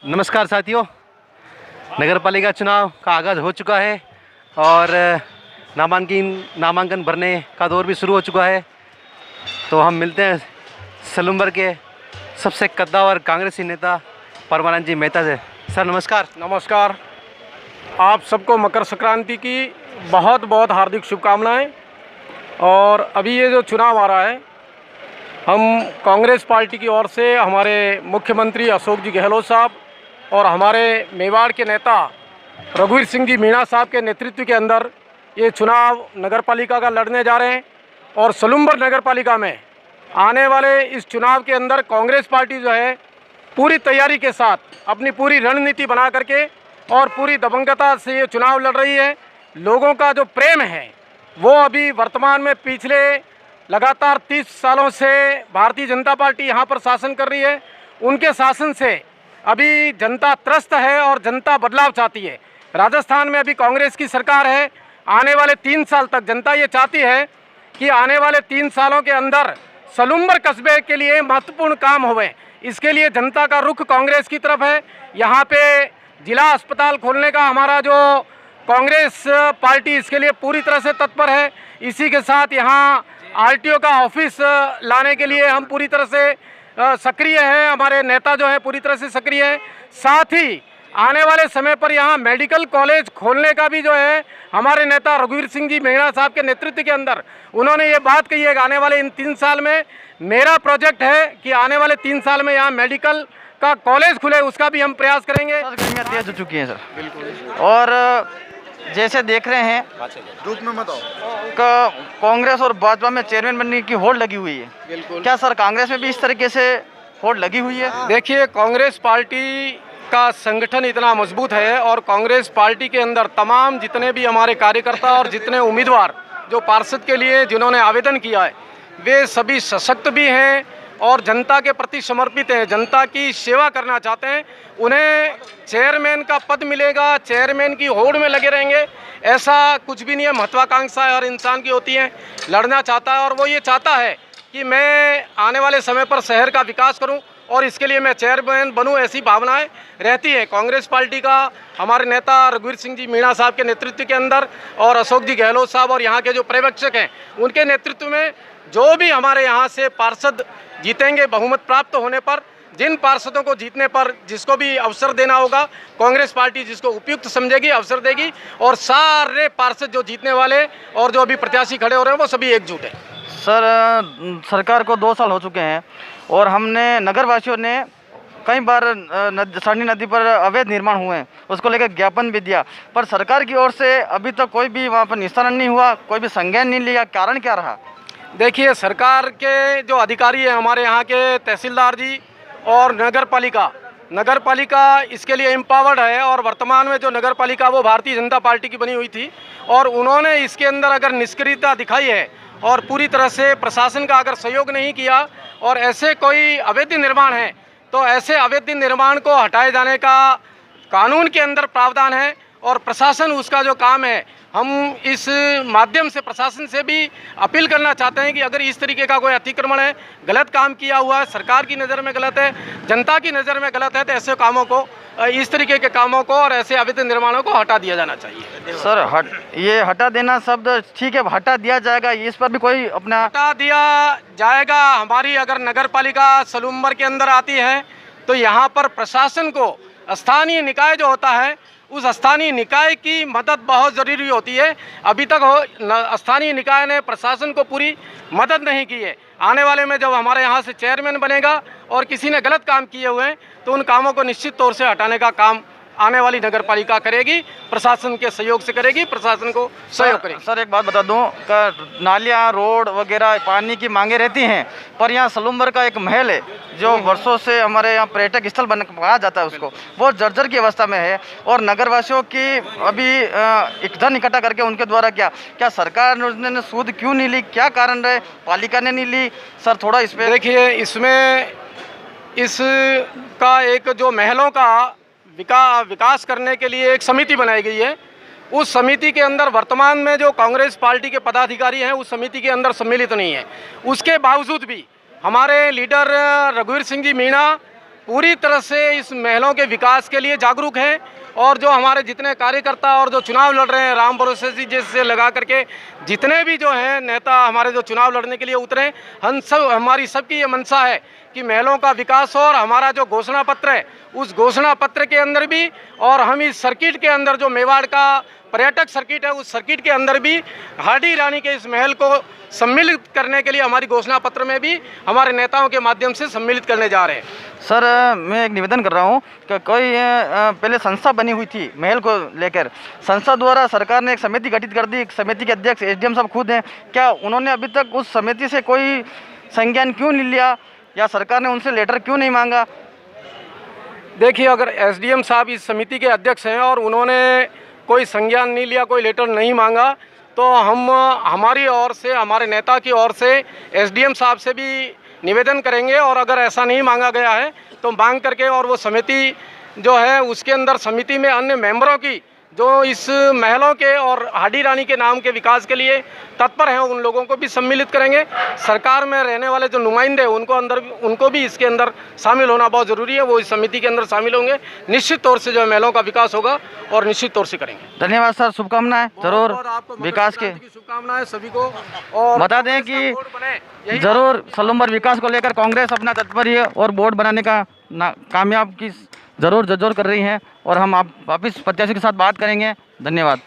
नमस्कार साथियों, नगर पालिका चुनाव का आगाज़ हो चुका है और नामांकन भरने का दौर भी शुरू हो चुका है। तो हम मिलते हैं सलूम्बर के सबसे कद्दावर कांग्रेसी नेता परमानंद जी मेहता से। सर नमस्कार। नमस्कार। आप सबको मकर संक्रांति की बहुत बहुत हार्दिक शुभकामनाएं। और अभी ये जो चुनाव आ रहा है, हम कांग्रेस पार्टी की ओर से हमारे मुख्यमंत्री अशोक जी गहलोत साहब और हमारे मेवाड़ के नेता रघुवीर सिंह जी मीणा साहब के नेतृत्व के अंदर ये चुनाव नगर पालिका का लड़ने जा रहे हैं। और सलूम्बर नगर पालिका में आने वाले इस चुनाव के अंदर कांग्रेस पार्टी जो है पूरी तैयारी के साथ अपनी पूरी रणनीति बना करके और पूरी दबंगता से ये चुनाव लड़ रही है। लोगों का जो प्रेम है वो अभी वर्तमान में पिछले लगातार 30 सालों से भारतीय जनता पार्टी यहाँ पर शासन कर रही है। उनके शासन से अभी जनता त्रस्त है और जनता बदलाव चाहती है। राजस्थान में अभी कांग्रेस की सरकार है। आने वाले 3 साल तक जनता ये चाहती है कि आने वाले 3 सालों के अंदर सलूम्बर कस्बे के लिए महत्वपूर्ण काम हुए। इसके लिए जनता का रुख कांग्रेस की तरफ है। यहाँ पे जिला अस्पताल खोलने का हमारा जो कांग्रेस पार्टी इसके लिए पूरी तरह से तत्पर है। इसी के साथ यहाँ आरटीओ का ऑफिस लाने के लिए हम पूरी तरह से सक्रिय है। हमारे नेता जो है पूरी तरह से सक्रिय है। साथ ही आने वाले समय पर यहाँ मेडिकल कॉलेज खोलने का भी जो है हमारे नेता रघुवीर सिंह जी मीणा साहब के नेतृत्व के अंदर उन्होंने ये बात कही है कि आने वाले इन 3 साल में मेरा प्रोजेक्ट है कि आने वाले 3 साल में यहाँ मेडिकल का कॉलेज खुले, उसका भी हम प्रयास करेंगे। गर्मियाँ तेज हो चुकी हैं सर, बिल्कुल। और जैसे देख रहे हैं कांग्रेस और भाजपा में चेयरमैन बनने की होड़ लगी हुई है। बिल्कुल। क्या सर कांग्रेस में भी इस तरीके से होड़ लगी हुई है? देखिए, कांग्रेस पार्टी का संगठन इतना मजबूत है और कांग्रेस पार्टी के अंदर तमाम जितने भी हमारे कार्यकर्ता और जितने उम्मीदवार जो पार्षद के लिए जिन्होंने आवेदन किया है वे सभी सशक्त भी हैं और जनता के प्रति समर्पित हैं, जनता की सेवा करना चाहते हैं। उन्हें चेयरमैन का पद मिलेगा, चेयरमैन की होड़ में लगे रहेंगे, ऐसा कुछ भी नहीं है। महत्वाकांक्षा हर इंसान की होती है, लड़ना चाहता है और वो ये चाहता है कि मैं आने वाले समय पर शहर का विकास करूं और इसके लिए मैं चेयरमैन बनूं, ऐसी भावनाएं रहती है। कांग्रेस पार्टी का हमारे नेता रघुवीर सिंह जी मीणा साहब के नेतृत्व के अंदर और अशोक जी गहलोत साहब और यहाँ के जो पर्यवेक्षक हैं उनके नेतृत्व में जो भी हमारे यहाँ से पार्षद जीतेंगे, बहुमत प्राप्त होने पर जिन पार्षदों को जीतने पर जिसको भी अवसर देना होगा, कांग्रेस पार्टी जिसको उपयुक्त समझेगी अवसर देगी। और सारे पार्षद जो जीतने वाले और जो अभी प्रत्याशी खड़े हो रहे हैं वो सभी एकजुट है। सर सरकार को 2 साल हो चुके हैं और हमने नगरवासियों ने कई बार सरनी नदी पर अवैध निर्माण हुए हैं उसको लेकर ज्ञापन भी दिया, पर सरकार की ओर से अभी तक कोई भी वहाँ पर निस्तारण नहीं हुआ, कोई भी संज्ञान नहीं लिया। कारण क्या रहा? देखिए, सरकार के जो अधिकारी हैं हमारे यहाँ के तहसीलदार जी और नगर पालिका इसके लिए एम्पावर्ड है और वर्तमान में जो नगर पालिका वो भारतीय जनता पार्टी की बनी हुई थी और उन्होंने इसके अंदर अगर निष्क्रियता दिखाई है और पूरी तरह से प्रशासन का अगर सहयोग नहीं किया और ऐसे कोई अवैध निर्माण है तो ऐसे अवैध निर्माण को हटाए जाने का कानून के अंदर प्रावधान है और प्रशासन उसका जो काम है, हम इस माध्यम से प्रशासन से भी अपील करना चाहते हैं कि अगर इस तरीके का कोई अतिक्रमण है, गलत काम किया हुआ है, सरकार की नज़र में गलत है, जनता की नज़र में गलत है, तो ऐसे कामों को, इस तरीके के कामों को और ऐसे अवैध निर्माणों को हटा दिया जाना चाहिए। सर ये हटा देना शब्द ठीक है, हटा दिया जाएगा, इस पर भी कोई अपना हटा दिया जाएगा। हमारी अगर नगर पालिका सलूम्बर के अंदर आती है तो यहाँ पर प्रशासन को स्थानीय निकाय जो होता है उस स्थानीय निकाय की मदद बहुत ज़रूरी होती है। अभी तक स्थानीय निकाय ने प्रशासन को पूरी मदद नहीं की है। आने वाले में जब हमारे यहाँ से चेयरमैन बनेगा और किसी ने गलत काम किए हुए हैं तो उन कामों को निश्चित तौर से हटाने का काम आने वाली नगर पालिका करेगी, प्रशासन के सहयोग से करेगी, प्रशासन को सहयोग करेगी। सर एक बात बता दूं कि नालियाँ, रोड वगैरह पानी की मांगे रहती हैं, पर यहाँ सलूम्बर का एक महल है जो वर्षों से हमारे यहाँ पर्यटक स्थल कहा जाता है उसको, वो जर्जर की अवस्था में है और नगरवासियों की अभी एक धन इकट्ठा करके उनके द्वारा क्या सरकार ने सूद क्यों नहीं ली, क्या कारण रहे, पालिका ने नहीं ली? सर थोड़ा इस पर देखिए, इसमें इसका एक जो महलों का विकास करने के लिए एक समिति बनाई गई है। उस समिति के अंदर वर्तमान में जो कांग्रेस पार्टी के पदाधिकारी हैं उस समिति के अंदर सम्मिलित नहीं है। उसके बावजूद भी हमारे लीडर रघुवीर सिंह जी मीणा पूरी तरह से इस महलों के विकास के लिए जागरूक हैं। और जो हमारे जितने कार्यकर्ता और जो चुनाव लड़ रहे हैं, राम भरोसे जी जैसे लगा करके जितने भी जो हैं नेता हमारे जो चुनाव लड़ने के लिए उतरे, हमारी सबकी ये मंशा है कि महलों का विकास हो। और हमारा जो घोषणा पत्र है उस घोषणा पत्र के अंदर भी, और हम इस सर्किट के अंदर जो मेवाड़ का पर्यटक सर्किट है उस सर्किट के अंदर भी हाडी रानी के इस महल को सम्मिलित करने के लिए हमारी घोषणा पत्र में भी हमारे नेताओं के माध्यम से सम्मिलित करने जा रहे हैं। सर मैं एक निवेदन कर रहा हूँ कि कोई पहले संस्था बनी हुई थी महल को लेकर, संस्था द्वारा सरकार ने एक समिति गठित कर दी, समिति के अध्यक्ष एसडीएम साहब खुद हैं, क्या उन्होंने अभी तक उस समिति से कोई संज्ञान क्यों नहीं लिया या सरकार ने उनसे लेटर क्यों नहीं मांगा? देखिए, अगर एसडीएम साहब इस समिति के अध्यक्ष हैं और उन्होंने कोई संज्ञान नहीं लिया, कोई लेटर नहीं मांगा, तो हम हमारी ओर से, हमारे नेता की ओर से एसडीएम साहब से भी निवेदन करेंगे। और अगर ऐसा नहीं मांगा गया है तो मांग करके, और वो समिति जो है उसके अंदर समिति में अन्य मेंबरों की जो इस महलों के और हाडी रानी के नाम के विकास के लिए तत्पर हैं उन लोगों को भी सम्मिलित करेंगे। सरकार में रहने वाले जो नुमाइंदे उनको भी इसके अंदर शामिल होना बहुत ज़रूरी है, वो इस समिति के अंदर शामिल होंगे। निश्चित तौर से जो महलों का विकास होगा और निश्चित तौर से करेंगे। धन्यवाद सर, शुभकामनाएं जरूर विकास के, शुभकामनाएं सभी को। और बता दें कि जरूर सलूमबर विकास को लेकर कांग्रेस अपना तत्पर्य और बोर्ड बनाने का कामयाब की जरूर कर रही है। और हम आप वापस प्रत्याशी के साथ बात करेंगे। धन्यवाद।